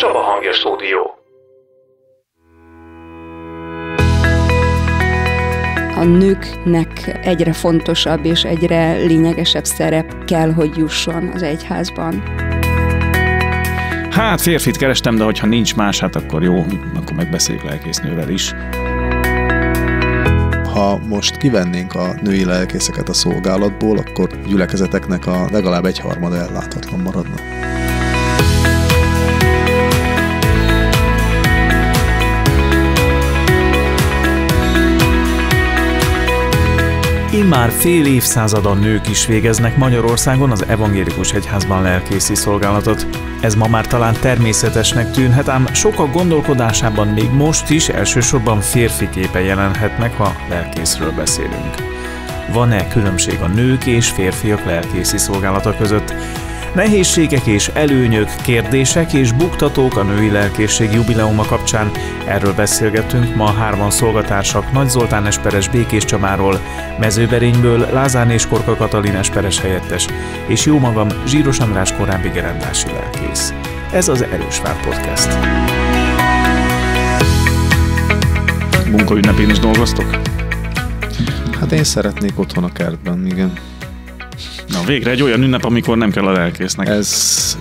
Csaba Hangja Stúdió. A nőknek egyre fontosabb és egyre lényegesebb szerep kell, hogy jusson az egyházban. Hát férfit kerestem, de hogyha nincs más, hát akkor jó, akkor megbeszéljük lelkésznővel is. Ha most kivennénk a női lelkészeket a szolgálatból, akkor a gyülekezeteknek a legalább egyharmada elláthatatlan maradna. Immár fél évszázada nők is végeznek Magyarországon az evangélikus egyházban lelkészi szolgálatot. Ez ma már talán természetesnek tűnhet, ám sokak gondolkodásában még most is elsősorban férfi képe jelenhet meg, ha lelkészről beszélünk. Van-e különbség a nők és férfiak lelkészi szolgálata között? Nehézségek és előnyök, kérdések és buktatók a női lelkészség jubileuma kapcsán. Erről beszélgettünk ma hárman szolgatársak Nagy Zoltán esperes Békés Csamáról, Mezőberényből Lázár és Korka Katalin esperes helyettes, és jó magam Zsíros András korábbi gerendási lelkész. Ez az Erősvár Podcast. Munkaünnepén is dolgoztok? Hát én szeretnék otthon a kertben, igen. Na végre egy olyan ünnep, amikor nem kell a lelkésznek Ez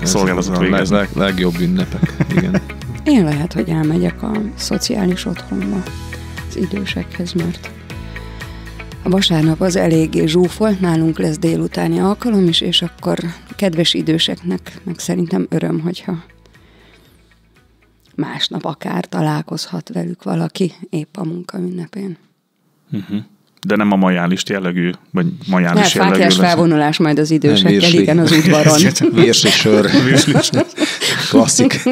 szolgálatot a végezni. legjobb ünnepek, igen. Én lehet, hogy elmegyek a szociális otthonba az idősekhez, mert a vasárnap az eléggé zsúfolt, nálunk lesz délutáni alkalom is, és akkor kedves időseknek meg szerintem öröm, hogyha másnap akár találkozhat velük valaki épp a munkaünnepén. De nem a majálist jellegű, vagy majális jellegű. Fáklyás felvonulás majd az idősekkel, igen, az udvaron. Virsli sör. Klasszik.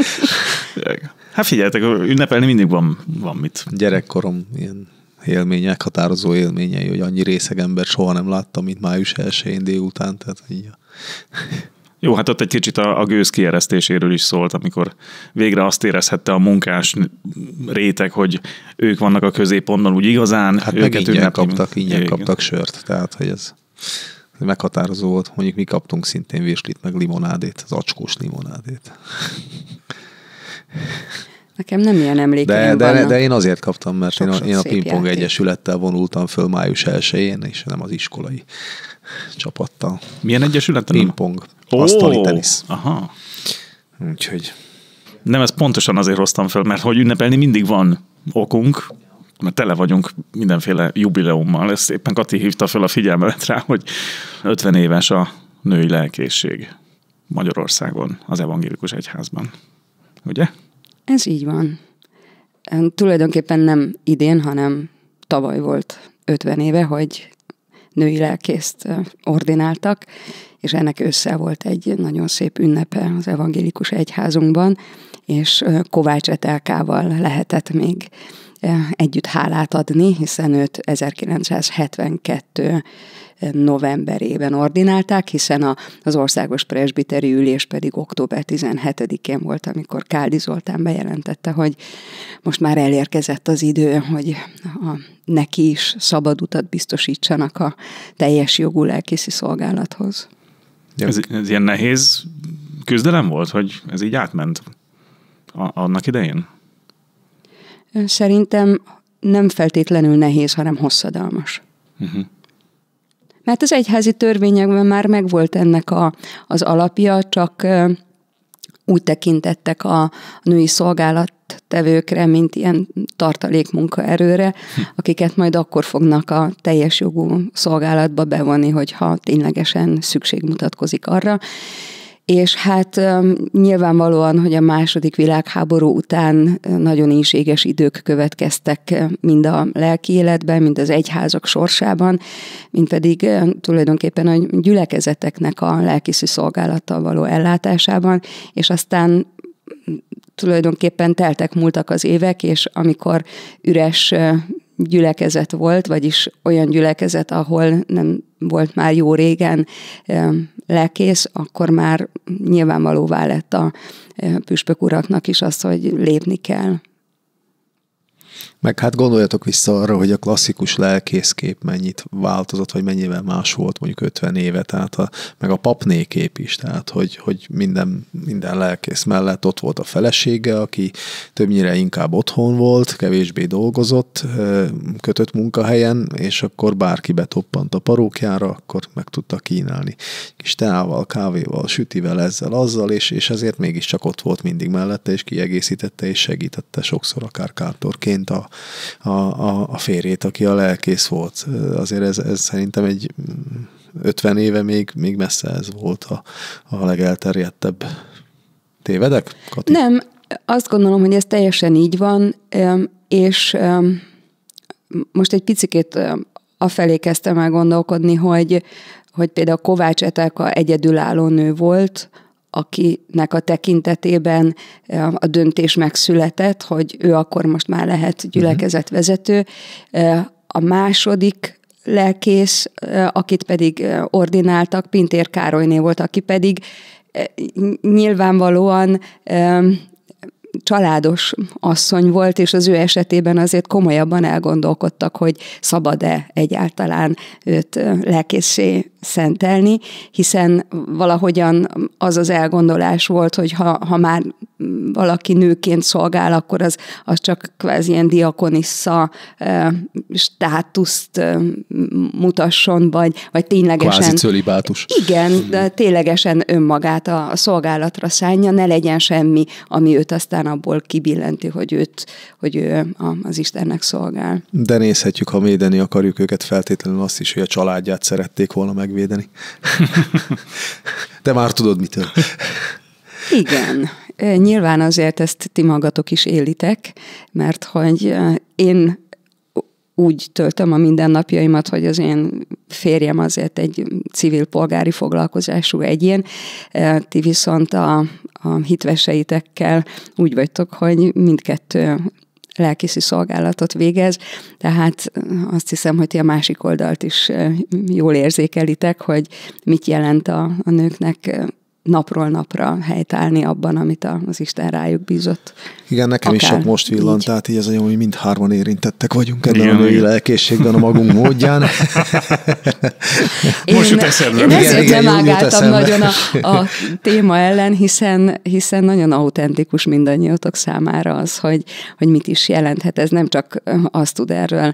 Hát figyeljetek, ünnepelni mindig van mit. Gyerekkorom ilyen élmények, határozó élményei, hogy annyi részeg ember soha nem láttam, mint május 1-én délután. Tehát így. Jó, hát ott egy kicsit a gőz kieresztéséről is szólt, amikor végre azt érezhette a munkás réteg, hogy ők vannak a középpontban, úgy igazán. Hát meg ingyen kaptak sört, tehát hogy ez meghatározó volt. Mondjuk mi kaptunk szintén virslit, meg limonádét, az acskós limonádét. Nekem nem ilyen emlékeim vannak. De én azért kaptam, mert Sok-sok én a szép pingpong játék. egyesülettel vonultam föl május 1-én, és nem az iskolai csapattal. Milyen egyesületen? Pingpong, asztali tenisz. Aha. Úgyhogy Nem, ezt pontosan azért hoztam föl, mert hogy ünnepelni mindig van okunk, mert tele vagyunk mindenféle jubileummal. Ezt éppen Kati hívta fel a figyelmet rá, hogy 50 éves a női lelkészség Magyarországon, az evangélikus egyházban. Ugye? Ez így van. Tulajdonképpen nem idén, hanem tavaly volt 50 éve, hogy női lelkészt ordináltak, és ennek össze volt egy nagyon szép ünnepe az evangélikus egyházunkban, és Kovács Etelkával lehetett még együtt hálát adni, hiszen őt 1972 novemberében ordinálták, hiszen az országos presbiteri ülés pedig október 17-én volt, amikor Káldi Zoltán bejelentette, hogy most már elérkezett az idő, hogy neki is szabad utat biztosítsanak a teljes jogú lelkészi szolgálathoz. Ez ilyen nehéz küzdelem volt, hogy ez így átment annak idején? Szerintem nem feltétlenül nehéz, hanem hosszadalmas. Mert az egyházi törvényekben már megvolt ennek az alapja, csak úgy tekintettek a női szolgálattevőkre, mint ilyen tartalékmunkaerőre, akiket majd akkor fognak a teljes jogú szolgálatba bevonni, hogyha ténylegesen szükség mutatkozik arra. És hát nyilvánvalóan, hogy a II. Világháború után nagyon ínséges idők következtek mind a lelki életben, mind az egyházak sorsában, mind pedig tulajdonképpen a gyülekezeteknek a lelkészi szolgálattal való ellátásában, és aztán tulajdonképpen múltak az évek, és amikor üres gyülekezet volt, vagyis olyan gyülekezet, ahol nem volt már jó régen lelkész, akkor már nyilvánvalóvá lett a püspök uraknak is az, hogy lépni kell. Meg hát gondoljatok vissza arra, hogy a klasszikus lelkészkép mennyit változott, vagy mennyivel más volt mondjuk 50 éve, tehát meg a papnékép is, tehát hogy minden lelkész mellett ott volt a felesége, aki többnyire inkább otthon volt, kevésbé dolgozott, kötött munkahelyen, és akkor bárki betoppant a parókjára, akkor meg tudta kínálni. Kis teával, kávéval, sütivel, ezzel, azzal, és ezért mégiscsak ott volt mindig mellette, és kiegészítette, és segítette sokszor akár kártorként a férjét, aki a lelkész volt. Azért ez szerintem egy 50 éve még messze ez volt a legelterjedtebb. Tévedek, Kati? Nem, azt gondolom, hogy ez teljesen így van, és most egy picikét afelé kezdtem el gondolkodni, hogy például Kovács Etelka egyedülálló nő volt, akinek a tekintetében a döntés megszületett, hogy ő akkor most már lehet gyülekezetvezető. A második lelkész, akit pedig ordináltak, Pintér Károlyné volt, aki pedig nyilvánvalóan családos asszony volt, és az ő esetében azért komolyabban elgondolkodtak, hogy szabad-e egyáltalán őt lelkészé szentelni, hiszen valahogyan az elgondolás volt, hogy ha már valaki nőként szolgál, akkor az csak kvázi ilyen diakonissza státuszt mutasson, vagy ténylegesen... Kvázi cölibátus. Igen, de ténylegesen önmagát a szolgálatra szánja, ne legyen semmi, ami őt aztán abból kibillenti, hogy ő az Istennek szolgál. De nézhetjük, ha védeni akarjuk őket, feltétlenül azt is, hogy a családját szerették volna megvédeni. Te már tudod, mitől. Igen. Nyilván azért ezt ti magatok is élitek, mert hogy én úgy töltöm a mindennapjaimat, hogy az én férjem azért egy civil polgári foglalkozású egyén, ti viszont a hitveseitekkel úgy vagytok, hogy mindkettő lelkészi szolgálatot végez, tehát azt hiszem, hogy ti a másik oldalt is jól érzékelitek, hogy mit jelent a nőknek napról napra helytállni abban, amit az Isten rájuk bízott. Igen, nekem is sok most villant, tehát így ez olyan, hogy mindhárman érintettek vagyunk ebben a női lelkészségben a magunk módján. Most jut eszembe. Én ezért nem ágáltam nagyon a téma ellen, hiszen nagyon autentikus mindannyiótok számára az, hogy mit is jelenthet. Ez nem csak azt tud erről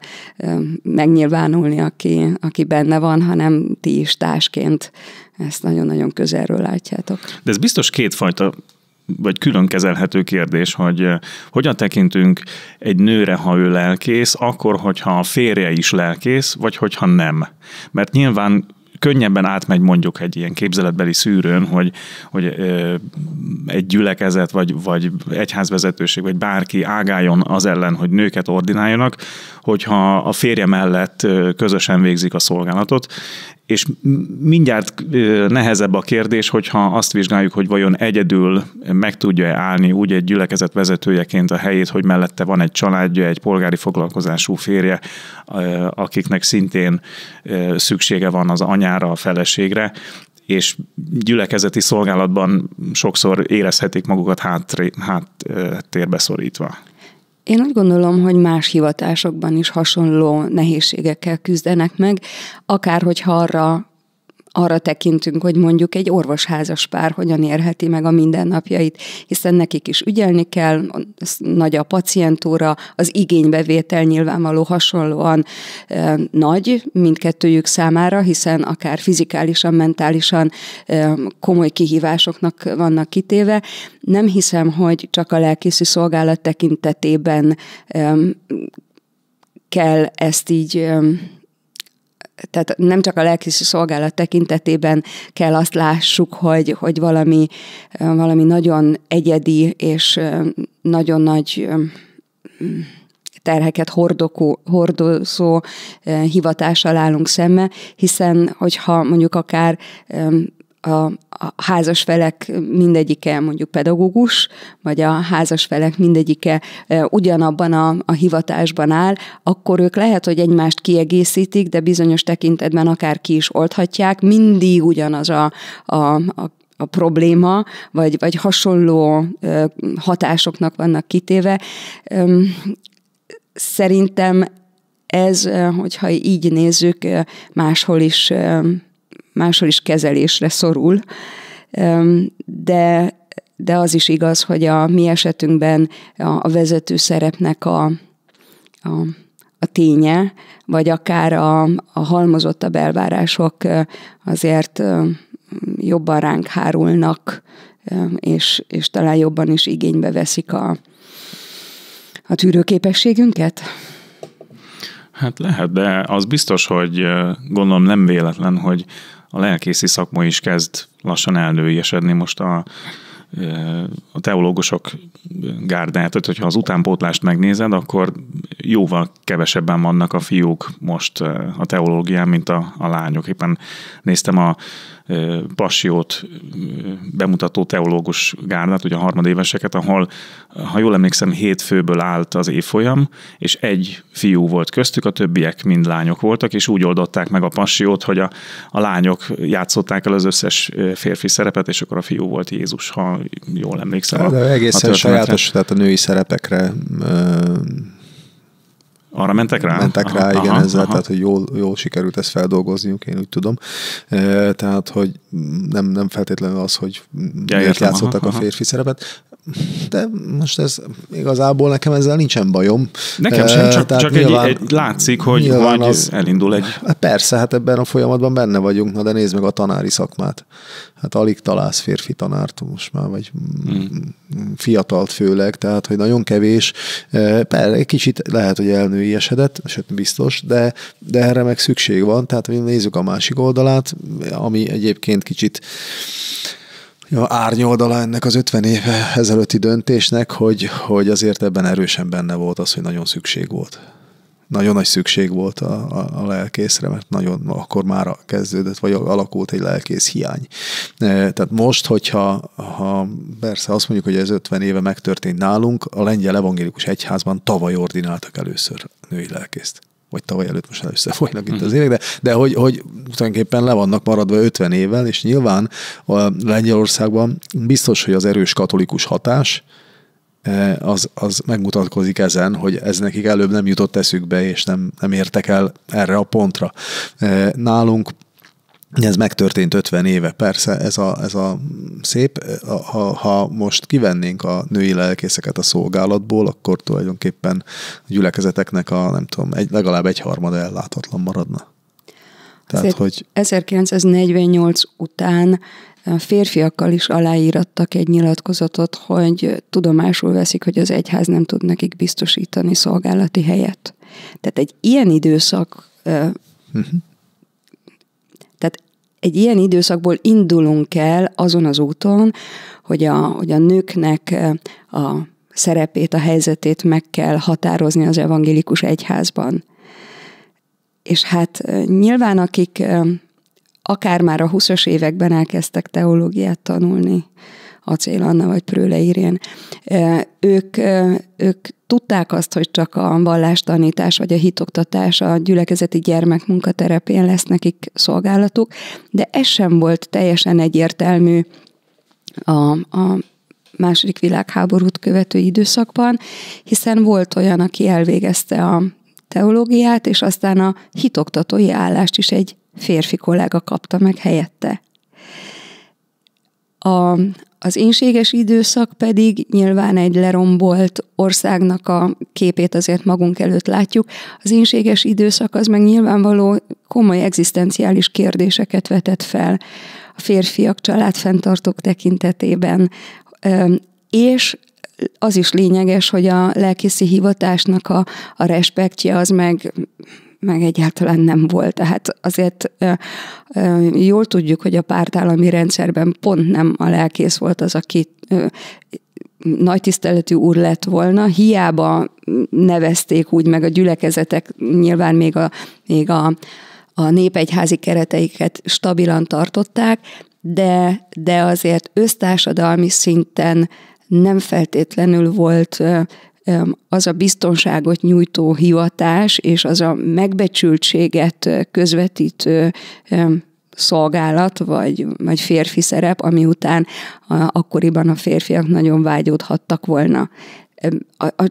megnyilvánulni, aki benne van, hanem ti is társként ezt nagyon-nagyon közelről látjátok. De ez biztos kétfajta, vagy külön kezelhető kérdés, hogy hogyan tekintünk egy nőre, ha ő lelkész, akkor, hogyha a férje is lelkész, vagy hogyha nem. Mert nyilván könnyebben átmegy mondjuk egy ilyen képzeletbeli szűrőn, hogy egy gyülekezet, vagy egyházvezetőség, vagy bárki ágáljon az ellen, hogy nőket ordináljanak, hogyha a férje mellett közösen végzik a szolgálatot, és mindjárt nehezebb a kérdés, hogyha azt vizsgáljuk, hogy vajon egyedül meg tudja állni úgy egy gyülekezet vezetőjeként a helyét, hogy mellette van egy családja, egy polgári foglalkozású férje, akiknek szintén szüksége van az anyára, a feleségre, és gyülekezeti szolgálatban sokszor érezhetik magukat háttérbe szorítva. Én úgy gondolom, hogy más hivatásokban is hasonló nehézségekkel küzdenek meg, akár hogyha arra tekintünk, hogy mondjuk egy orvosházas pár hogyan érheti meg a mindennapjait, hiszen nekik is ügyelni kell, nagy a pacientúra, az igénybevétel nyilvánvaló hasonlóan nagy mindkettőjük számára, hiszen akár fizikálisan, mentálisan komoly kihívásoknak vannak kitéve. Nem hiszem, hogy csak a lelkészi szolgálat tekintetében kell ezt így... Tehát nem csak a lelkészi szolgálat tekintetében kell azt lássuk, hogy valami nagyon egyedi és nagyon nagy terheket hordozó hivatással állunk szembe, hiszen hogyha mondjuk akár a házasfelek mindegyike mondjuk pedagógus, vagy a házasfelek mindegyike ugyanabban a hivatásban áll, akkor ők lehet, hogy egymást kiegészítik, de bizonyos tekintetben akár ki is oldhatják, mindig ugyanaz a probléma, vagy hasonló hatásoknak vannak kitéve. szerintem ez, hogyha így nézzük, máshol is kezelésre szorul, de az is igaz, hogy a mi esetünkben a vezető szerepnek a ténye, vagy akár a halmozottabb elvárások azért jobban ránk hárulnak, és talán jobban is igénybe veszik a tűrőképességünket? Hát lehet, de az biztos, hogy gondolom nem véletlen, hogy a lelkészi szakma is kezd lassan elnőiesedni most a teológusok gárdáját, hogyha az utánpótlást megnézed, akkor jóval kevesebben vannak a fiúk most a teológián, mint a lányok. Éppen néztem a Passiót bemutató teológus gárdát, ugye a harmadéveseket, ahol, ha jól emlékszem, 7 főből állt az évfolyam, és egy fiú volt köztük, a többiek mind lányok voltak, és úgy oldották meg a Passiót, hogy a lányok játszották el az összes férfi szerepet, és akkor a fiú volt Jézus, ha jól emlékszem. De egészen sajátos, tehát a női szerepekre arra mentek rá? Mentek rá, igen, ezzel, tehát hogy jól sikerült ezt feldolgozniuk, én úgy tudom. Tehát, hogy nem feltétlenül az, hogy miért játszottak a férfi szerepet, de most ez igazából nekem ezzel nincsen bajom. Nekem sem, csak egy látszik, hogy elindul egy... Persze, hát ebben a folyamatban benne vagyunk, na de nézd meg a tanári szakmát. Hát alig találsz férfi tanárt most már, vagy fiatalt főleg, tehát, hogy nagyon kevés. Egy kicsit lehet, hogy elnőiesedett, sőt biztos, de erre meg szükség van, tehát hogy nézzük a másik oldalát, ami egyébként kicsit árnyoldala ennek az 50 éve ezelőtti döntésnek, hogy azért ebben erősen benne volt az, hogy nagyon szükség volt. Nagyon nagy szükség volt a lelkészre, mert nagyon akkor már kezdődött, vagy alakult egy lelkész hiány. Tehát most, hogyha persze azt mondjuk, hogy ez 50 éve megtörtént nálunk, a lengyel evangélikus egyházban tavaly ordináltak először női lelkészt. Vagy tavaly előtt, most összefolynak itt az évek, de hogy tulajdonképpen le vannak maradva 50 évvel, és nyilván Lengyelországban biztos, hogy az erős katolikus hatás az megmutatkozik ezen, hogy ez nekik előbb nem jutott eszükbe, és nem értek el erre a pontra. Nálunk ez megtörtént 50 éve. Persze ez a szép, ha most kivennénk a női lelkészeket a szolgálatból, akkor tulajdonképpen a gyülekezeteknek legalább egyharmada elláthatatlan maradna. Tehát, hogy 1948 után férfiakkal is aláírattak egy nyilatkozatot, hogy tudomásul veszik, hogy az egyház nem tud nekik biztosítani szolgálati helyet. Tehát egy ilyen időszak Tehát egy ilyen időszakból indulunk el azon az úton, hogy a nőknek a szerepét, a helyzetét meg kell határozni az evangélikus egyházban. És hát nyilván akik akár már a 20-as években elkezdtek teológiát tanulni, Acél Anna vagy Prőle Irén, ők tudták azt, hogy csak a vallástanítás vagy a hitoktatás a gyülekezeti gyermekmunkaterepén lesz nekik szolgálatuk, de ez sem volt teljesen egyértelmű a második világháborút követő időszakban, hiszen volt olyan, aki elvégezte a teológiát, és aztán a hitoktatói állást is egy férfi kollega kapta meg helyette. Az énséges időszak pedig nyilván egy lerombolt országnak a képét azért magunk előtt látjuk. Az énséges időszak az meg nyilvánvaló komoly egzisztenciális kérdéseket vetett fel a férfiak családfenntartók tekintetében, és az is lényeges, hogy a lelkészi hivatásnak a respektje az meg egyáltalán nem volt. Tehát azért jól tudjuk, hogy a pártállami rendszerben pont nem a lelkész volt az, aki nagy tiszteletű úr lett volna, hiába nevezték úgy meg a gyülekezetek, nyilván még a népegyházi kereteiket stabilan tartották, de azért össztársadalmi szinten nem feltétlenül volt az a biztonságot nyújtó hivatás, és az a megbecsültséget közvetítő szolgálat, vagy férfi szerep, ami után akkoriban a férfiak nagyon vágyódhattak volna.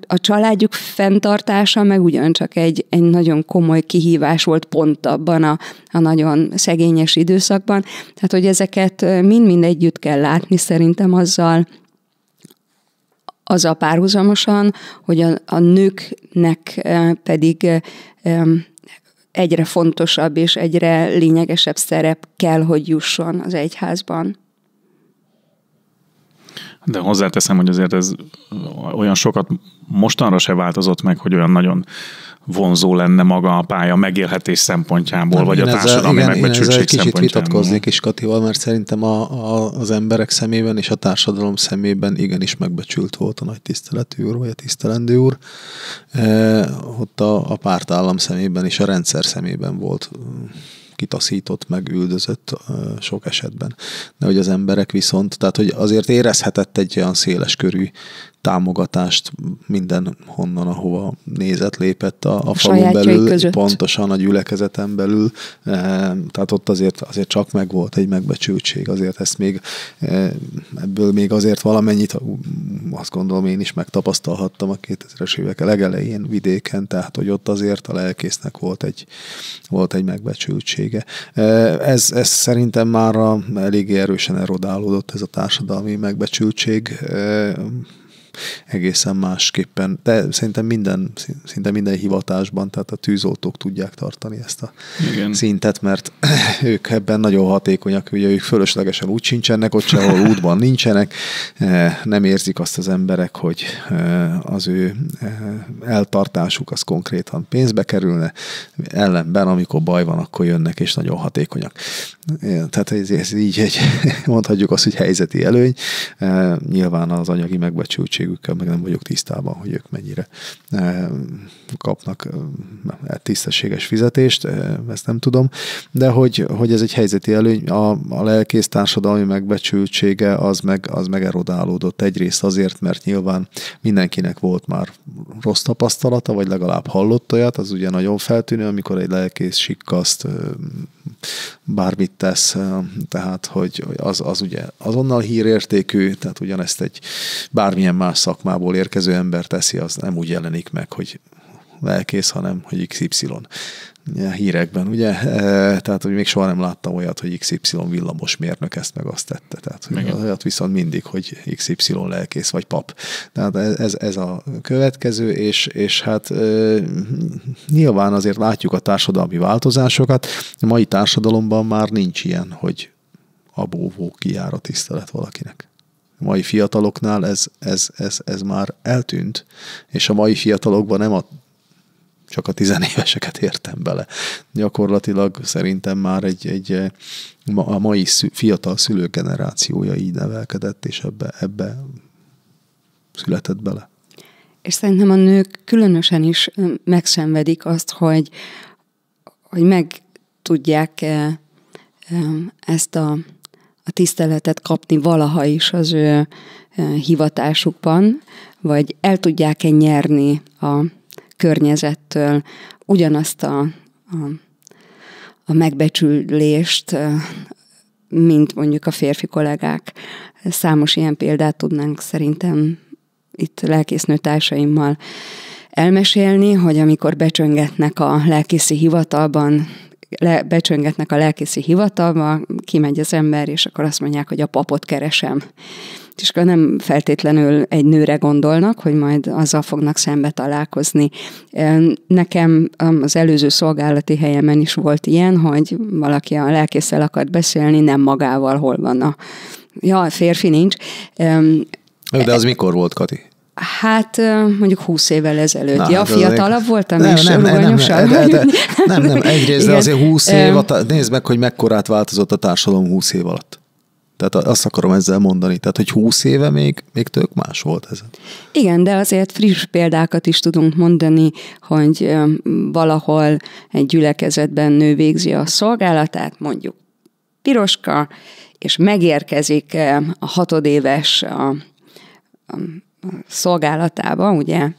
a családjuk fenntartása meg ugyancsak egy nagyon komoly kihívás volt pont abban a nagyon szegényes időszakban. Tehát, hogy ezeket mind együtt kell látni szerintem azzal párhuzamosan, hogy a nőknek pedig egyre fontosabb és egyre lényegesebb szerep kell, hogy jusson az egyházban. De hozzáteszem, hogy azért ez olyan sokat mostanra se változott meg, hogy olyan nagyon vonzó lenne maga a pálya megélhetés szempontjából, vagy a társadalmi megbecsültség szempontjából. Kicsit vitatkoznék is Katival, mert szerintem az emberek szemében és a társadalom szemében igenis megbecsült volt a nagy tiszteletű úr, vagy a tisztelendő úr. Ott a pártállam szemében és a rendszer szemében volt kitaszított, meg üldözött sok esetben. De hogy az emberek viszont, tehát hogy azért érezhetett egy olyan széles körű támogatást mindenhonnan, ahova nézett, lépett a falun belül, között. Pontosan a gyülekezeten belül, tehát ott azért csak megvolt egy megbecsültség, azért ezt még ebből még azért valamennyit, azt gondolom én is megtapasztalhattam a 2000-es évek legelején vidéken, tehát hogy ott azért a lelkésznek volt egy megbecsültsége. Ez szerintem már eléggé erősen erodálódott ez a társadalmi megbecsültség, egészen másképpen, de szerintem szinte minden hivatásban, tehát a tűzoltók tudják tartani ezt a szintet, mert ők ebben nagyon hatékonyak, ugye ők fölöslegesen úgy sincsenek, ott sehol útban nincsenek, nem érzik azt az emberek, hogy az ő eltartásuk az konkrétan pénzbe kerülne, ellenben, amikor baj van, akkor jönnek, és nagyon hatékonyak. Tehát ez így mondhatjuk azt, hogy helyzeti előny. Nyilván az anyagi megbecsültségükkel meg nem vagyok tisztában, hogy ők mennyire kapnak tisztességes fizetést, ezt nem tudom, de hogy ez egy helyzeti előny, a lelkész társadalmi megbecsültsége az meg erodálódott egyrészt azért, mert nyilván mindenkinek volt már rossz tapasztalata, vagy legalább hallott olyat, az ugye nagyon feltűnő, amikor egy lelkész sikkaszt, bármit tesz, tehát hogy az ugye azonnal hírértékű, tehát ugyanezt egy bármilyen más szakmából érkező ember teszi, az nem úgy jelenik meg, hogy lelkész, hanem hogy XY hírekben, ugye? Tehát, hogy még soha nem láttam olyat, hogy XY villamosmérnök ezt meg azt tette. Tehát olyat viszont mindig, hogy XY lelkész vagy pap. Tehát ez a következő, és hát nyilván azért látjuk a társadalmi változásokat. A mai társadalomban már nincs ilyen, hogy abóvó kijár a tisztelet valakinek. A mai fiataloknál ez már eltűnt, és a mai fiatalokban nem csak a 10 éveseket értem bele. Gyakorlatilag szerintem már a mai fiatal szülők generációja így nevelkedett, és ebbe született bele. És szerintem a nők különösen is megszenvedik azt, hogy meg tudják ezt a tiszteletet kapni valaha is az ő hivatásukban, vagy el tudják-e nyerni a környezettől ugyanazt a megbecsülést, mint mondjuk a férfi kollégák. Számos ilyen példát tudnánk szerintem itt lelkésznő társaimmal elmesélni, hogy amikor becsöngetnek a lelkészi hivatalba, kimegy az ember, és akkor azt mondják, hogy a papot keresem. És akkor nem feltétlenül egy nőre gondolnak, hogy majd azzal fognak szembe találkozni. Nekem az előző szolgálati helyemen is volt ilyen, hogy valaki a lelkésszel akart beszélni, nem magával, hol van a férfi nincs. De az mikor volt, Kati? Hát mondjuk 20 évvel ezelőtt. Fiatalabb voltam, és rugalmasabb. Nem, egyrészt, de azért 20 év, nézd meg, hogy mekkorát változott a társadalom 20 év alatt. Tehát azt akarom ezzel mondani. Tehát, hogy 20 éve még tök más volt ez. Igen, de azért friss példákat is tudunk mondani, hogy valahol egy gyülekezetben nő végzi a szolgálatát, mondjuk Piroska, és megérkezik a 6 éves a szolgálatába, ugye,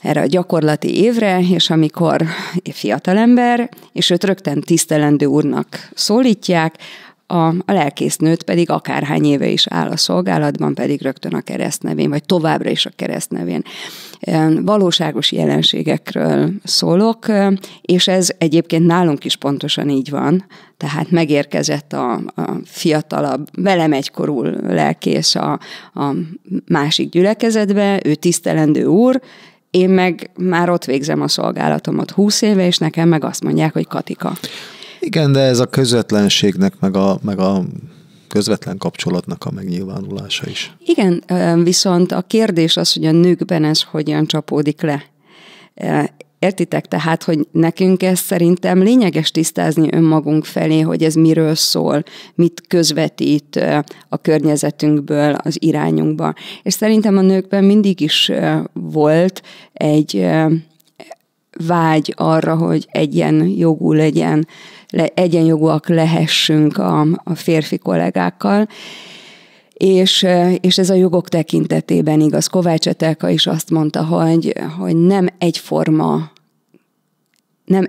erre a gyakorlati évre, és amikor fiatalember, és őt rögtön tisztelendő úrnak szólítják, a lelkésznőt pedig akárhány éve is áll a szolgálatban, pedig rögtön a keresztnevén, vagy továbbra is a keresztnevén. Valóságos jelenségekről szólok, és ez egyébként nálunk is pontosan így van. Tehát megérkezett a fiatalabb, velem egykorú lelkész a másik gyülekezetbe, ő tisztelendő úr, én meg már ott végzem a szolgálatomat 20 éve, és nekem meg azt mondják, hogy Katika. Igen, de ez a közvetlenségnek, meg a közvetlen kapcsolatnak a megnyilvánulása is. Igen, viszont a kérdés az, hogy a nőkben ez hogyan csapódik le. Értitek tehát, hogy nekünk ez szerintem lényeges tisztázni önmagunk felé, hogy ez miről szól, mit közvetít a környezetünkből az irányunkba. És szerintem a nőkben mindig is volt egy vágy arra, hogy egyenjogú legyen, egyenjogúak lehessünk a férfi kollégákkal, és ez a jogok tekintetében igaz. Kovács Etelka is azt mondta, hogy nem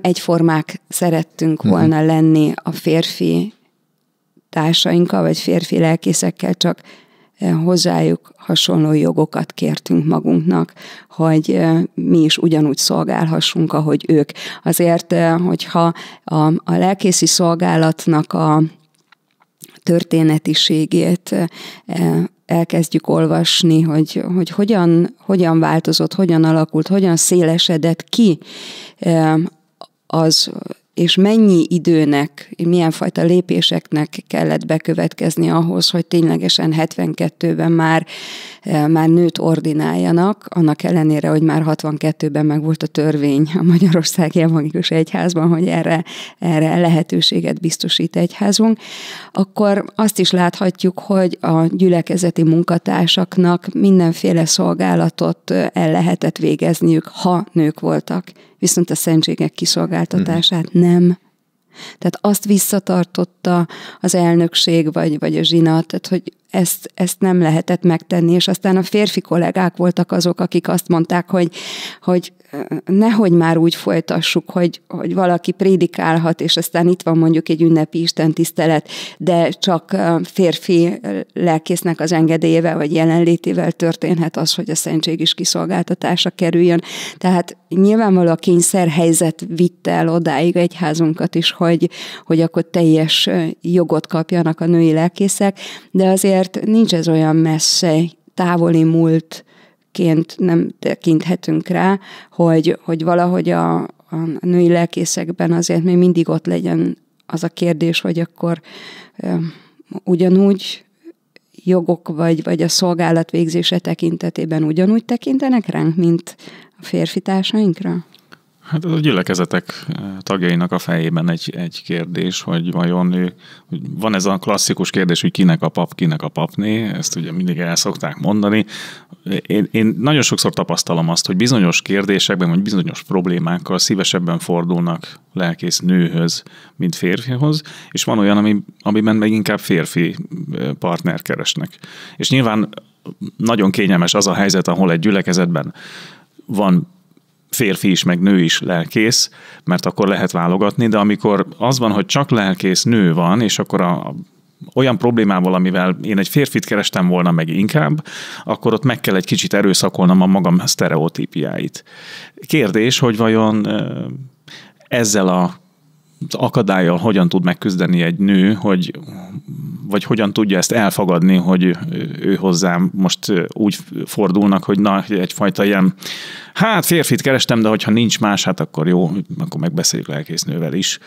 egyformák szerettünk volna lenni a férfi társainkkal, vagy férfi lelkészekkel, csak hozzájuk hasonló jogokat kértünk magunknak, hogy mi is ugyanúgy szolgálhassunk, ahogy ők. Azért, hogyha a lelkészi szolgálatnak a történetiségét elkezdjük olvasni, hogy hogyan változott, hogyan alakult, hogyan szélesedett ki az, és mennyi időnek, milyen fajta lépéseknek kellett bekövetkezni ahhoz, hogy ténylegesen 72-ben már nőt ordináljanak, annak ellenére, hogy már 62-ben meg volt a törvény a Magyarországi Evangélikus Egyházban, hogy erre lehetőséget biztosít egyházunk, akkor azt is láthatjuk, hogy a gyülekezeti munkatársaknak mindenféle szolgálatot el lehetett végezniük, ha nők voltak. Viszont a szentségek kiszolgáltatását nem. Tehát azt visszatartotta az elnökség, vagy a zsinat, tehát, hogy ezt nem lehetett megtenni, és aztán a férfi kollégák voltak azok, akik azt mondták, hogy nehogy már úgy folytassuk, hogy valaki prédikálhat, és aztán itt van mondjuk egy ünnepi istentisztelet, de csak férfi lelkésznek az engedélyével vagy jelenlétével történhet az, hogy a szentség is kiszolgáltatásra kerüljön. Tehát nyilvánvalóan a kényszerhelyzet vitte el odáig egyházunkat is, hogy akkor teljes jogot kapjanak a női lelkészek, de azért nincs ez olyan messze, távoli múltként nem tekinthetünk rá, hogy valahogy a női lelkészekben azért még mindig ott legyen az a kérdés, hogy akkor ugyanúgy jogok vagy a szolgálat végzése tekintetében ugyanúgy tekintenek ránk, mint a férfi társainkra? Hát ez a gyülekezetek tagjainak a fejében egy kérdés, hogy vajon van ez a klasszikus kérdés, hogy kinek a pap, kinek a papné, ezt ugye mindig el szokták mondani. Én nagyon sokszor tapasztalom azt, hogy bizonyos kérdésekben, vagy bizonyos problémákkal szívesebben fordulnak lelkész nőhöz, mint férfihoz, és van olyan, amiben meg inkább férfi partner keresnek. És nyilván nagyon kényelmes az a helyzet, ahol egy gyülekezetben van férfi is, meg nő is lelkész, mert akkor lehet válogatni, de amikor az van, hogy csak lelkész nő van, és akkor olyan problémával, amivel én egy férfit kerestem volna meg inkább, akkor ott meg kell egy kicsit erőszakolnom a magam sztereotípiáit. Kérdés, hogy vajon ezzel az akadállyal hogyan tud megküzdeni egy nő, vagy hogyan tudja ezt elfogadni, hogy ő hozzám most úgy fordulnak, hogy na, egyfajta ilyen, hát férfit kerestem, de hogyha nincs más, hát akkor jó, akkor megbeszéljük lelkésznővel is.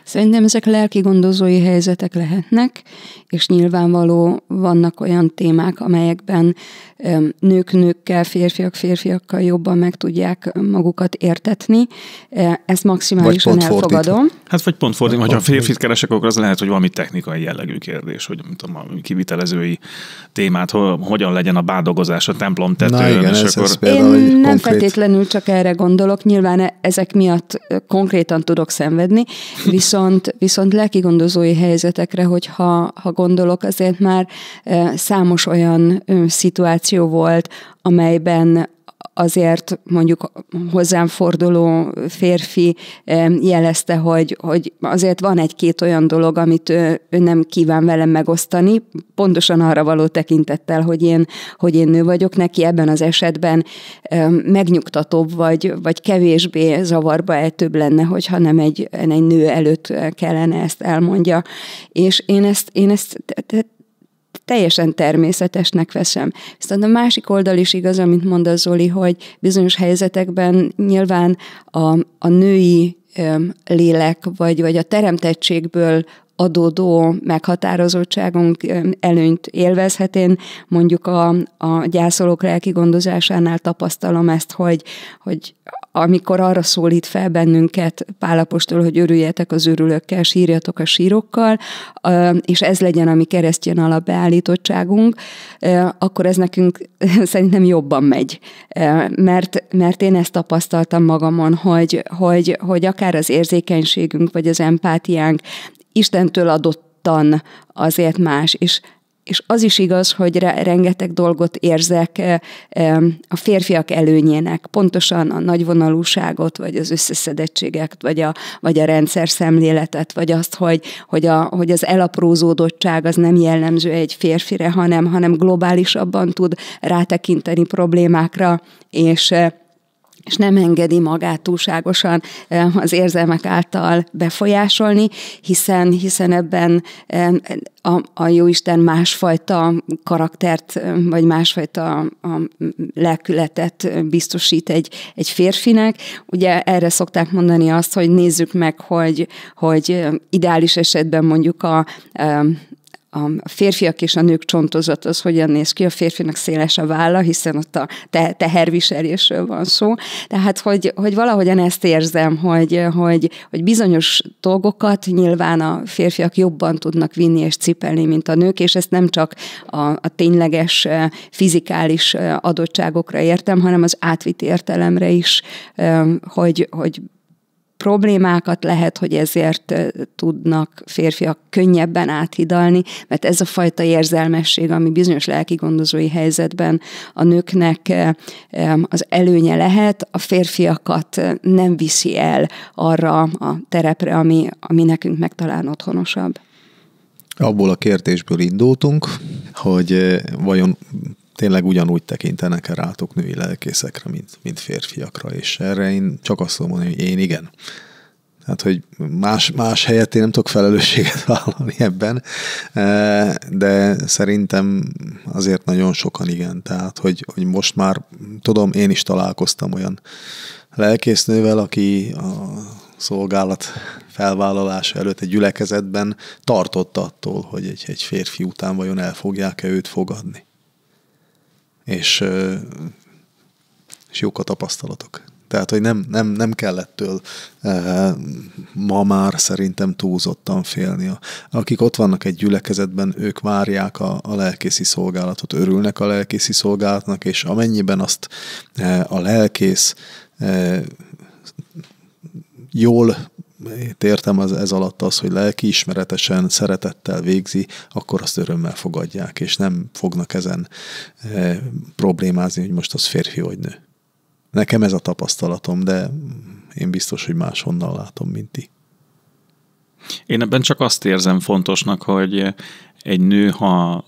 Szerintem ezek lelki gondozói helyzetek lehetnek, és nyilvánvaló vannak olyan témák, amelyekben nők nőkkel, férfiak férfiakkal jobban meg tudják magukat értetni. Ezt maximálisan elfogadom. Hát vagy pont fordítva, hogyha férfit keresek, akkor az lehet, hogy valami technikai jellegű kérdés, hogy nem tudom, a kivitelezői témát, hogyan legyen a bádogozás a templom tetőn. Na igen, ez Én nem feltétlenül csak erre gondolok, nyilván ezek miatt konkrétan tudok szenvedni, viszont lelkigondozói helyzetekre, hogyha gondolok, azért már számos olyan szituáció volt, amelyben azért mondjuk hozzám forduló férfi jelezte, hogy azért van egy-két olyan dolog, amit ő nem kíván velem megosztani, pontosan arra való tekintettel, hogy én nő vagyok, neki ebben az esetben megnyugtatóbb, vagy kevésbé zavarba ejtőbb lenne, hogyha nem egy nő előtt kellene ezt elmondja. És én ezt teljesen természetesnek veszem. Viszont a másik oldal is igaz, amit mond a Zoli, hogy bizonyos helyzetekben nyilván a női lélek, vagy a teremtettségből adódó meghatározottságunk előnyt élvezhet. Én mondjuk a gyászolók lelki gondozásánál tapasztalom ezt, hogy amikor arra szólít fel bennünket Pál apostol, hogy örüljetek az örülőkkel, sírjatok a sírokkal, és ez legyen a mi keresztény alapbeállítottságunk, akkor ez nekünk szerintem jobban megy. Mert én ezt tapasztaltam magamon, hogy akár az érzékenységünk, vagy az empátiánk Istentől adottan azért más, és az is igaz, hogy rengeteg dolgot érzek a férfiak előnyének, pontosan a nagyvonalúságot, vagy az összeszedettséget, vagy a rendszer szemléletet, vagy azt, hogy az elaprózódottság az nem jellemző egy férfire, hanem globálisabban tud rátekinteni problémákra, és nem engedi magát túlságosan az érzelmek által befolyásolni, hiszen ebben a Jóisten másfajta karaktert, vagy másfajta lelkületet biztosít egy férfinek. Ugye erre szokták mondani azt, hogy nézzük meg, hogy ideális esetben mondjuk a férfiak és a nők csontozat az hogyan néz ki, a férfinak széles a válla, hiszen ott a teherviselésről van szó. Tehát, hogy valahogyan ezt érzem, hogy bizonyos dolgokat nyilván a férfiak jobban tudnak vinni és cipelni, mint a nők, és ezt nem csak a tényleges fizikális adottságokra értem, hanem az átvitt értelemre is, hogy problémákat lehet, hogy ezért tudnak férfiak könnyebben áthidalni, mert ez a fajta érzelmesség, ami bizonyos lelki gondozói helyzetben a nőknek az előnye lehet, a férfiakat nem viszi el arra a terepre, ami nekünk meg talán otthonosabb. Abból a kérdésből indultunk, hogy vajon tényleg ugyanúgy tekintenek-e rátok női lelkészekre, mint férfiakra, és erre én csak azt tudom mondani, hogy én igen. Tehát, hogy más helyett én nem tudok felelősséget vállalni ebben, de szerintem azért nagyon sokan igen. Tehát, hogy most már tudom, én is találkoztam olyan lelkésznővel, aki a szolgálat felvállalása előtt egy gyülekezetben tartott attól, hogy egy férfi után vajon el fogják-e őt fogadni. És jók a tapasztalatok. Tehát, hogy nem kellettől ma már szerintem túlzottan félni. Akik ott vannak egy gyülekezetben, ők várják a lelkészi szolgálatot, örülnek a lelkészi szolgálatnak, és amennyiben azt a lelkész jól értem ez alatt az, hogy lelkiismeretesen, szeretettel végzi, akkor azt örömmel fogadják, és nem fognak ezen problémázni, hogy most az férfi vagy nő. Nekem ez a tapasztalatom, de én biztos, hogy máshonnan látom, mint ti. Én ebben csak azt érzem fontosnak, hogy egy nő, ha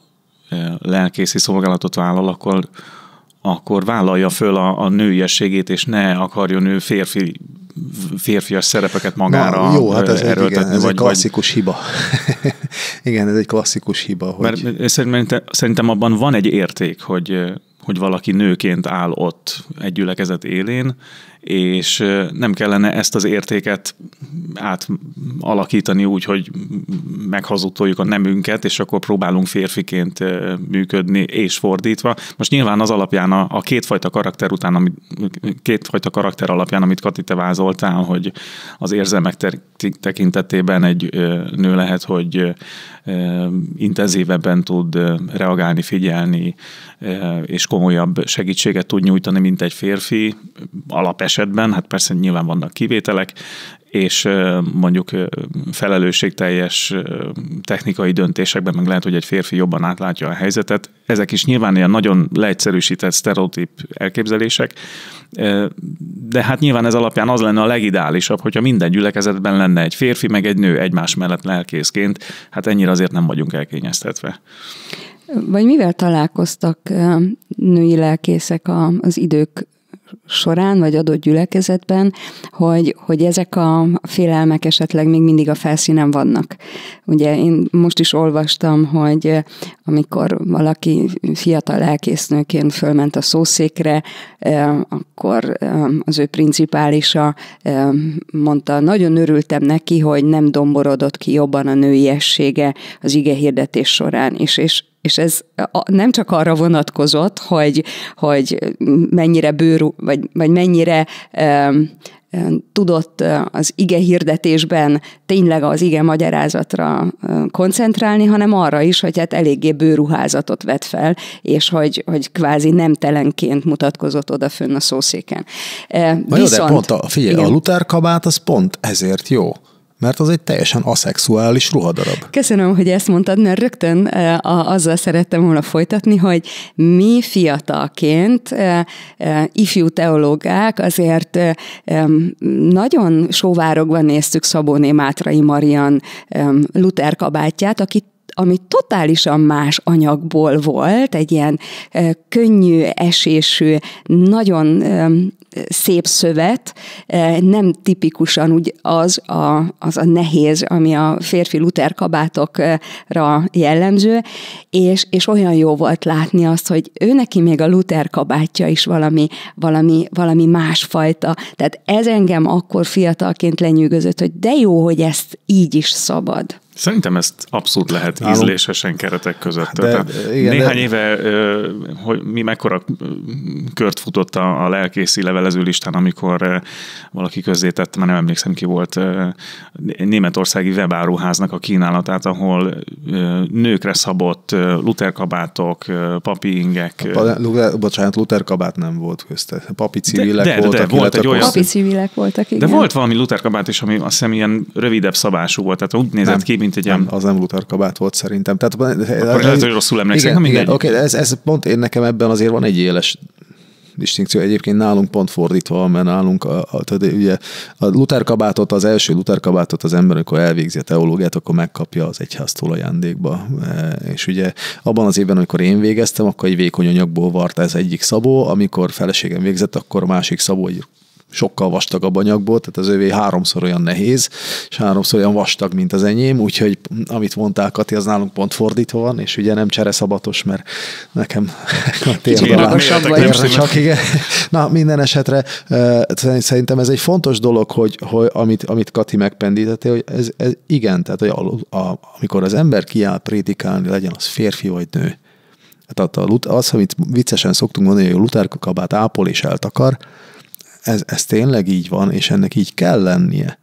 lelkészi szolgálatot vállal, akkor vállalja föl a nőiességét, és ne akarjon ő férfias szerepeket magára erőltetni. Jó, hát ez egy klasszikus hiba. Igen, ez egy klasszikus hiba. Hogy... Mert szerintem abban van egy érték, hogy valaki nőként áll ott egy gyülekezet élén, és nem kellene ezt az értéket átalakítani úgy, hogy meghazudtoljuk a nemünket, és akkor próbálunk férfiként működni, és fordítva. Most nyilván az alapján, a kétfajta karakter alapján, amit Kati, te vázoltál, hogy az érzelmek tekintetében egy nő lehet, hogy intenzívebben tud reagálni, figyelni, és komolyabb segítséget tud nyújtani, mint egy férfi. esetben, hát persze nyilván vannak kivételek, és mondjuk felelősségteljes technikai döntésekben meg lehet, hogy egy férfi jobban átlátja a helyzetet. Ezek is nyilván ilyen nagyon leegyszerűsített sztereotíp elképzelések, de hát nyilván ez alapján az lenne a legideálisabb, hogyha minden gyülekezetben lenne egy férfi meg egy nő egymás mellett lelkészként, hát ennyire azért nem vagyunk elkényeztetve. Vagy mivel találkoztak női lelkészek az idők során, vagy adott gyülekezetben, hogy ezek a félelmek esetleg még mindig a felszínen vannak. Ugye én most is olvastam, hogy amikor valaki fiatal lelkésznőként fölment a szószékre, akkor az ő principálisa mondta, nagyon örültem neki, hogy nem domborodott ki jobban a nőiessége az igehirdetés során, és ez nem csak arra vonatkozott, hogy mennyire vagy mennyire tudott az ige hirdetésben tényleg az ige magyarázatra koncentrálni, hanem arra is, hogy hát eléggé bőruházatot vett fel, és hogy kvázi nemtelenként mutatkozott odafönn a szószéken. Jó, de pont figyelj, a Luther kabát az pont ezért jó. Mert az egy teljesen aszexuális ruhadarab. Köszönöm, hogy ezt mondtad, mert rögtön azzal szerettem volna folytatni, hogy mi fiatalként, ifjú teológák azért nagyon sóvárogva néztük Szabóné Mátrai Marian Luther kabátját, ami totálisan más anyagból volt, egy ilyen könnyű, esésű, nagyon szép szövet, nem tipikusan úgy az a nehéz, ami a férfi Luther kabátokra jellemző, és olyan jó volt látni azt, hogy ő neki még a Luther kabátja is valami másfajta. Tehát ez engem akkor fiatalként lenyűgözött, hogy de jó, hogy ezt így is szabad. Szerintem ezt abszolút lehet ízlésesen keretek között. Néhány éve, hogy mi mekkora kört futott a lelkészi levelező listán, amikor valaki közzétette, már nem emlékszem ki volt, németországi webáruháznak a kínálatát, ahol nőkre szabott Luther kabátok, papi ingek. Bocsánat, Luther kabát nem volt közte. Papi civilek voltak. Volt egy olyan, papi civilek voltak, igen. De volt valami Luther kabát is, ami azt hiszem ilyen rövidebb szabású volt, tehát úgy nézett ki, mint egy nem, az nem Luther kabát volt szerintem. Tehát, akkor lehet, hogy rosszul emlékszem. Igen, oké, ez pont én nekem ebben azért van egy éles distinkció. Egyébként nálunk pont fordítva van, mert nálunk ugye a Luther kabátot, az első Luther kabátot az ember, amikor elvégzi a teológiát, akkor megkapja az egyháztól ajándékba. És ugye abban az évben, amikor én végeztem, akkor egy vékony anyagból vart ez egyik szabó, amikor feleségem végzett, akkor a másik szabó egy sokkal vastagabb anyagból, tehát az övé 3-szor olyan nehéz, és 3-szor olyan vastag, mint az enyém, úgyhogy amit mondtál, Kati, az nálunk pont fordítva van, és ugye nem csereszabatos, mert nekem csak igen. Na, minden esetre szerintem ez egy fontos dolog, hogy amit Kati megpendítette, hogy ez igen, tehát hogy amikor az ember kiáll prédikálni, legyen az férfi vagy nő. Tehát az, amit viccesen szoktunk mondani, hogy a Luther kabát ápol és eltakar, ez tényleg így van, és ennek így kell lennie.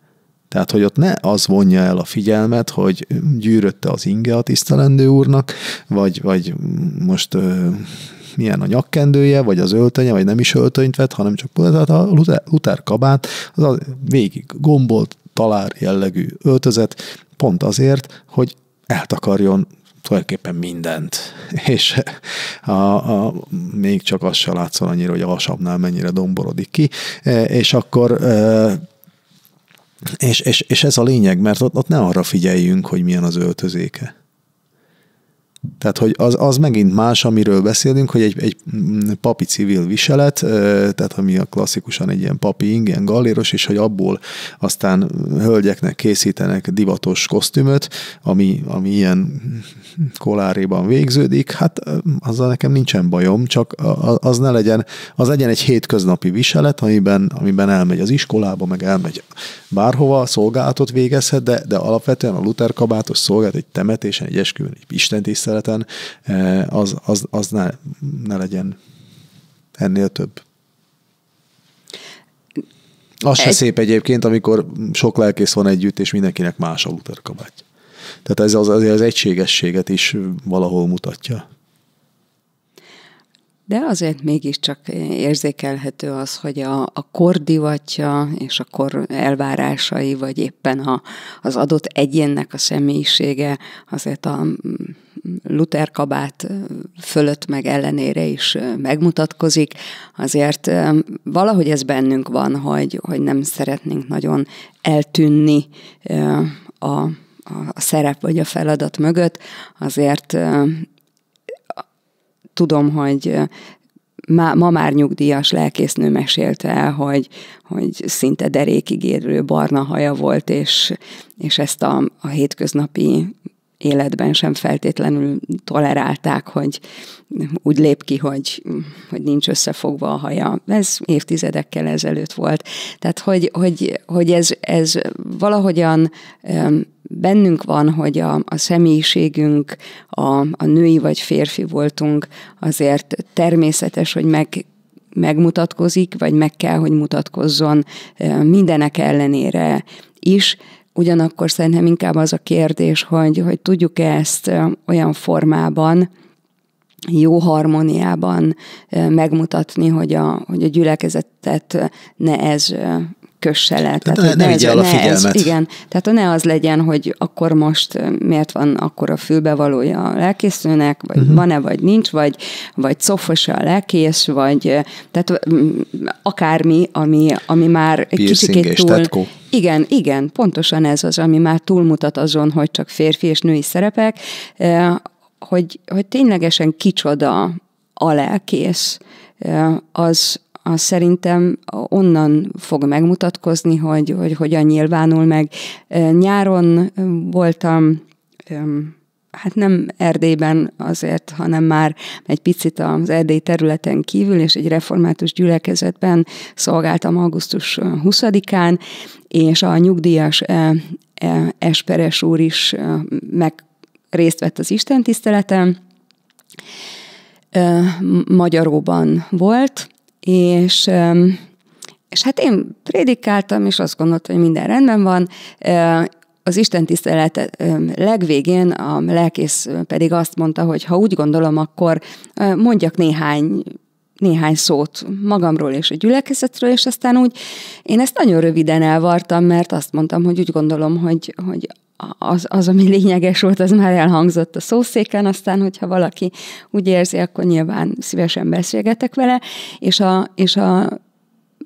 Tehát, hogy ott ne az vonja el a figyelmet, hogy gyűrötte az inge a tisztelendő úrnak, vagy most milyen a nyakkendője, vagy az öltönye, vagy nem is öltönyt vett, hanem csak a Luther kabát, az végig gombolt, talár jellegű öltözet, pont azért, hogy eltakarjon tulajdonképpen mindent. És még csak az se látszol annyira, hogy a vasabnál mennyire domborodik ki. És akkor és ez a lényeg, mert ott ne arra figyeljünk, hogy milyen az öltözéke. Tehát, hogy az megint más, amiről beszélünk, hogy egy papi civil viselet, tehát ami a klasszikusan egy ilyen papi ing, ilyen galléros, és hogy abból aztán hölgyeknek készítenek divatos kosztümöt, ami ilyen koláréban végződik, hát azzal nekem nincsen bajom, csak az ne legyen, az legyen egy hétköznapi viselet, amiben elmegy az iskolába, meg elmegy bárhova, szolgálatot végezhet, de alapvetően a Luther kabátos szolgálat egy temetésen, egy esküvőn, egy istentiszteleten, az ne legyen ennél több. Az se szép egyébként, amikor sok lelkész van együtt, és mindenkinek más a Luther kabátja. Tehát ez az egységességet is valahol mutatja. de azért mégiscsak érzékelhető az, hogy a kor divatja és a kor elvárásai, vagy éppen az adott egyénnek a személyisége azért a Luther kabát fölött meg ellenére is megmutatkozik. Azért valahogy ez bennünk van, hogy nem szeretnénk nagyon eltűnni a szerep vagy a feladat mögött. Azért tudom, hogy ma már nyugdíjas lelkésznő mesélte el, hogy szinte derékig érő barna haja volt, és ezt a hétköznapi életben sem feltétlenül tolerálták, hogy úgy lép ki, hogy nincs összefogva a haja. Ez évtizedekkel ezelőtt volt. Tehát, hogy ez valahogyan bennünk van, hogy a személyiségünk, a női vagy férfi voltunk, azért természetes, hogy megmutatkozik, vagy meg kell, hogy mutatkozzon mindenek ellenére is. Ugyanakkor szerintem inkább az a kérdés, hogy tudjuk-e ezt olyan formában, jó harmóniában megmutatni, hogy a gyülekezetet ne ez kösse le. Tehát ne vigye el a figyelmet. Igen, tehát ne az legyen, hogy akkor most miért van akkor a fülbevalója a lelkésznőnek, vagy van-e, vagy nincs, vagy cofos a lelkész, vagy tehát akármi, ami már kicsikét túl... Tetkó. Igen, pontosan ez az, ami már túlmutat azon, hogy csak férfi és női szerepek, hogy ténylegesen kicsoda a lelkész, az szerintem onnan fog megmutatkozni, hogy hogyan nyilvánul meg. Nyáron voltam, hát nem Erdélyben azért, hanem már egy picit az erdélyi területen kívül, és egy református gyülekezetben szolgáltam augusztus 20-án, és a nyugdíjas Esperes úr is részt vett az istentiszteleten, Magyaróban volt, és hát én prédikáltam, és azt gondoltam, hogy minden rendben van. Az istentisztelet legvégén a lelkész pedig azt mondta, hogy ha úgy gondolom, akkor mondjak néhány szót magamról és a gyülekezetről, és aztán úgy én ezt nagyon röviden elvartam, mert azt mondtam, hogy úgy gondolom, hogy az, ami lényeges volt, az már elhangzott a szószéken, aztán, hogyha valaki úgy érzi, akkor nyilván szívesen beszélgetek vele, és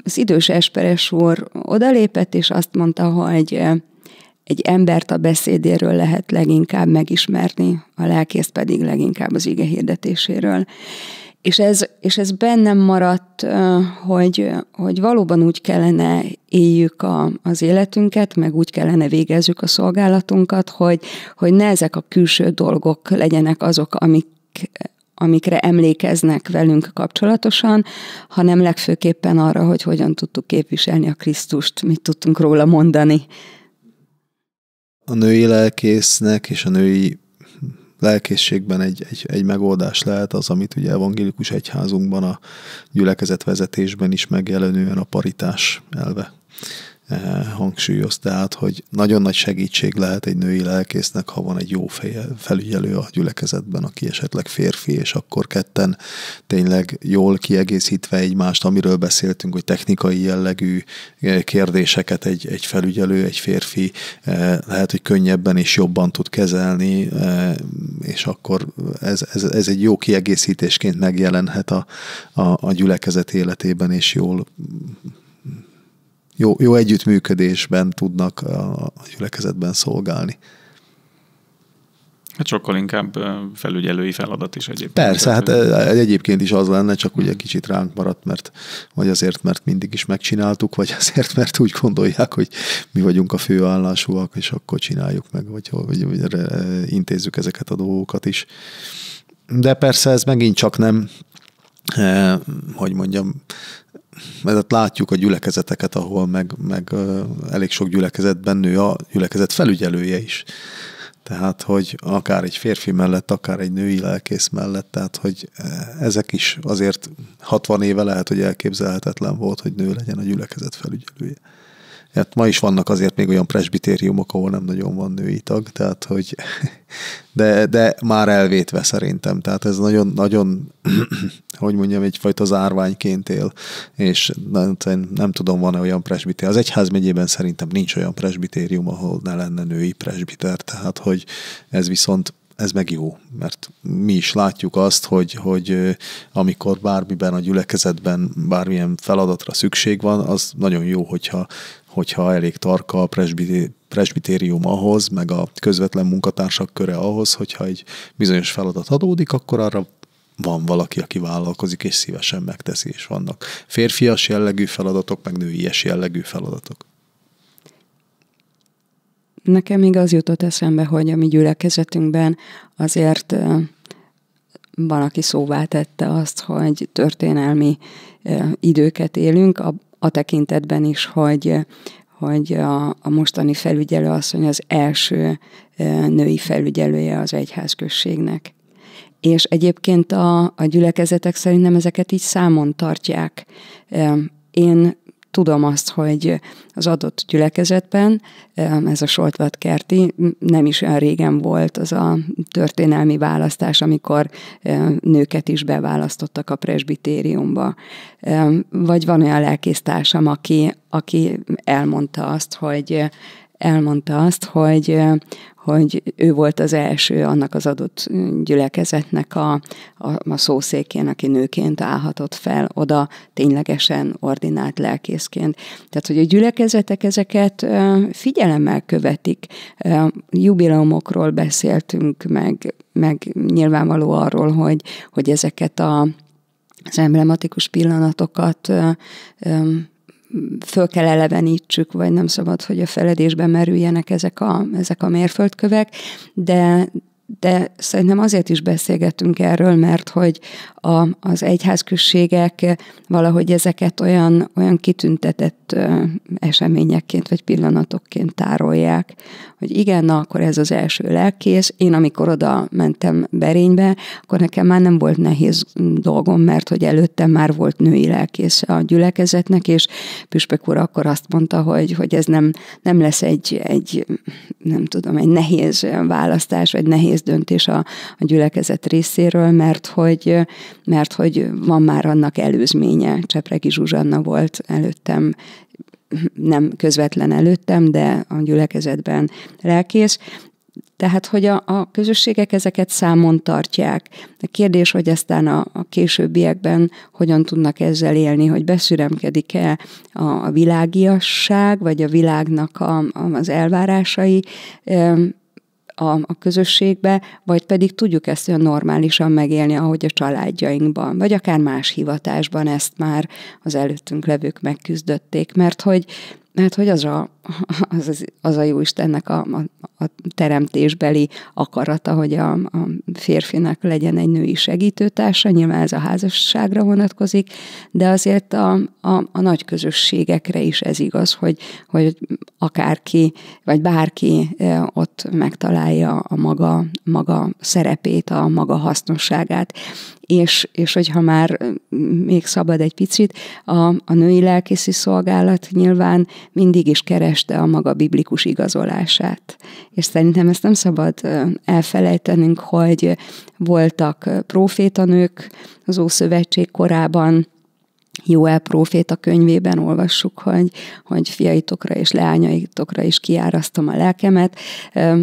az idős Esperes úr odalépett, és azt mondta, hogy egy embert a beszédéről lehet leginkább megismerni, a lelkészt pedig leginkább az ige hirdetéséről. És ez bennem maradt, hogy valóban úgy kellene éljük az életünket, meg úgy kellene végezzük a szolgálatunkat, hogy ne ezek a külső dolgok legyenek azok, amikre emlékeznek velünk kapcsolatosan, hanem legfőképpen arra, hogy hogyan tudtuk képviselni a Krisztust, mit tudtunk róla mondani. A női lelkésznek és a női lelkészségben egy megoldás lehet az, amit ugye evangélikus egyházunkban a gyülekezetvezetésben is megjelenően a paritás elve hangsúlyoz. Tehát, hogy nagyon nagy segítség lehet egy női lelkésznek, ha van egy jó felügyelő a gyülekezetben, aki esetleg férfi, és akkor ketten tényleg jól kiegészítve egymást, amiről beszéltünk, hogy technikai jellegű kérdéseket egy felügyelő, egy férfi lehet, hogy könnyebben és jobban tud kezelni, és akkor ez egy jó kiegészítésként megjelenhet a gyülekezet életében, és jó együttműködésben tudnak a gyülekezetben szolgálni. Hát sokkal inkább felügyelői feladat is egyébként. Persze, hát egyébként is az lenne, csak ugye kicsit ránk maradt, vagy azért, mert mindig is megcsináltuk, vagy azért, mert úgy gondolják, hogy mi vagyunk a főállásúak, és akkor csináljuk meg, vagy intézzük ezeket a dolgokat is. De persze ez megint csak nem, hogy mondjam, mert látjuk a gyülekezeteket, ahol meg elég sok gyülekezetben nő a gyülekezet felügyelője is. Tehát, hogy akár egy férfi mellett, akár egy női lelkész mellett, tehát, hogy ezek is azért 60 éve lehet, hogy elképzelhetetlen volt, hogy nő legyen a gyülekezet felügyelője. Hát ma is vannak azért még olyan presbitériumok, ahol nem nagyon van női tag, tehát hogy de már elvétve szerintem, tehát ez nagyon, hogy mondjam, egyfajta zárványként él, és nem tudom, van-e olyan presbitérium. Az egyházmegyében szerintem nincs olyan presbitérium, ahol ne lenne női presbiter, tehát hogy ez viszont ez meg jó, mert mi is látjuk azt, hogy amikor bármiben a gyülekezetben bármilyen feladatra szükség van, az nagyon jó, hogyha elég tarka a presbitérium ahhoz, meg a közvetlen munkatársak köre ahhoz, hogyha egy bizonyos feladat adódik, akkor arra van valaki, aki vállalkozik, és szívesen megteszi, és vannak férfias jellegű feladatok, meg nőies jellegű feladatok. Nekem még az jutott eszembe, hogy a mi gyülekezetünkben azért van, aki szóvá tette azt, hogy történelmi időket élünk, a tekintetben is, hogy a mostani felügyelőasszony az első női felügyelője az egyházközségnek. És egyébként a gyülekezetek szerintem ezeket így számon tartják. Én tudom azt, hogy az adott gyülekezetben, ez a Soltvatkerti, nem is olyan régen volt az a történelmi választás, amikor nőket is beválasztottak a presbitériumba. Vagy van olyan lelkésztársam, aki elmondta azt, hogy ő volt az első annak az adott gyülekezetnek a szószékén, aki nőként állhatott fel oda ténylegesen ordinált lelkészként. Tehát, hogy a gyülekezetek ezeket figyelemmel követik. Jubileumokról beszéltünk, meg nyilvánvaló arról, hogy ezeket az emblematikus pillanatokat föl kell elevenítsük, vagy nem szabad, hogy a feledésben merüljenek ezek a mérföldkövek, de szerintem azért is beszélgetünk erről, mert hogy az egyházközségek valahogy ezeket olyan kitüntetett eseményekként vagy pillanatokként tárolják, hogy igen, na akkor ez az első lelkész. Én amikor oda mentem Berénybe, akkor nekem már nem volt nehéz dolgom, mert hogy előttem már volt női lelkész a gyülekezetnek, és püspök úr akkor azt mondta, hogy ez nem lesz egy nem tudom, egy nehéz választás, vagy nehéz döntés a gyülekezet részéről, mert hogy van már annak előzménye. Csepregi Zsuzsanna volt előttem, nem közvetlen előttem, de a gyülekezetben lelkész. Tehát, hogy a közösségek ezeket számon tartják. A kérdés, hogy aztán a későbbiekben hogyan tudnak ezzel élni, hogy beszüremkedik-e a világiasság, vagy a világnak az elvárásai a közösségbe, vagy pedig tudjuk ezt olyan normálisan megélni, ahogy a családjainkban, vagy akár más hivatásban ezt már az előttünk levők megküzdötték, mert hogy az a Jóistennek a teremtésbeli akarata, hogy a férfinak legyen egy női segítőtársa, nyilván ez a házasságra vonatkozik, de azért a nagy közösségekre is ez igaz, hogy akárki, vagy bárki ott megtalálja a maga szerepét, a maga hasznosságát. És hogyha már még szabad egy picit, a női lelkészi szolgálat nyilván mindig is kereste a maga biblikus igazolását. És szerintem ezt nem szabad elfelejtenünk, hogy voltak prófétanők az Ószövetség korában, Jóel próféta könyvében olvassuk, hogy fiaitokra és leányaitokra is kiárasztom a lelkemet,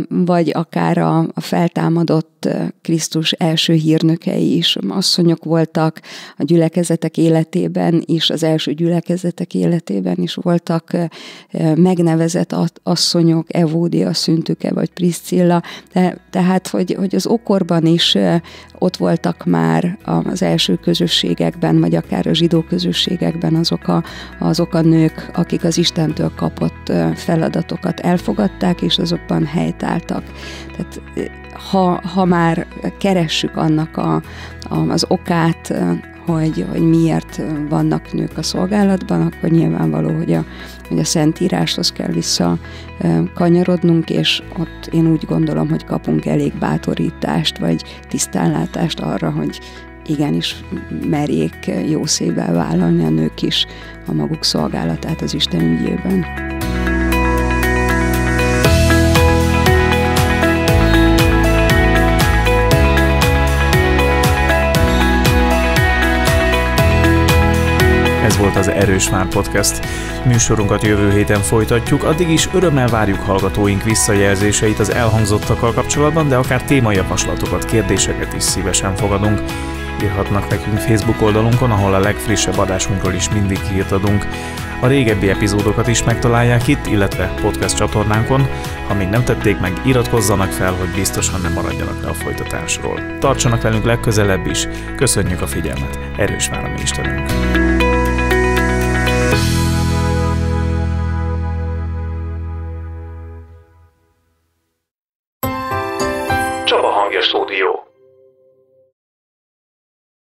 vagy akár a feltámadott Krisztus első hírnökei is asszonyok voltak, a gyülekezetek életében is, az első gyülekezetek életében is voltak megnevezett asszonyok, Evódia, Szüntüke vagy Priscilla, tehát hogy az ókorban is ott voltak már az első közösségekben, vagy akár a zsidó közösségekben azok a nők, akik az Istentől kapott feladatokat elfogadták, és azokban helytálltak. Tehát ha már keressük annak az okát, hogy miért vannak nők a szolgálatban, akkor nyilvánvaló, hogy a Szentíráshoz kell visszakanyarodnunk, és ott én úgy gondolom, hogy kapunk elég bátorítást, vagy tisztánlátást arra, hogy igenis merjék jó szívvel vállalni a nők is a maguk szolgálatát az Isten ügyében. volt az Erősvár Podcast. Műsorunkat jövő héten folytatjuk, addig is örömmel várjuk hallgatóink visszajelzéseit az elhangzottakkal kapcsolatban, de akár témajavaslatokat, kérdéseket is szívesen fogadunk. Írhatnak nekünk Facebook oldalunkon, ahol a legfrissebb adásunkról is mindig hírt adunk. A régebbi epizódokat is megtalálják itt, illetve podcast csatornánkon. Ha még nem tették meg, iratkozzanak fel, hogy biztosan nem maradjanak le a folytatásról. Tartsanak velünk legközelebb is. Köszönjük a figyelmet. Erős vár a mi Istenünk.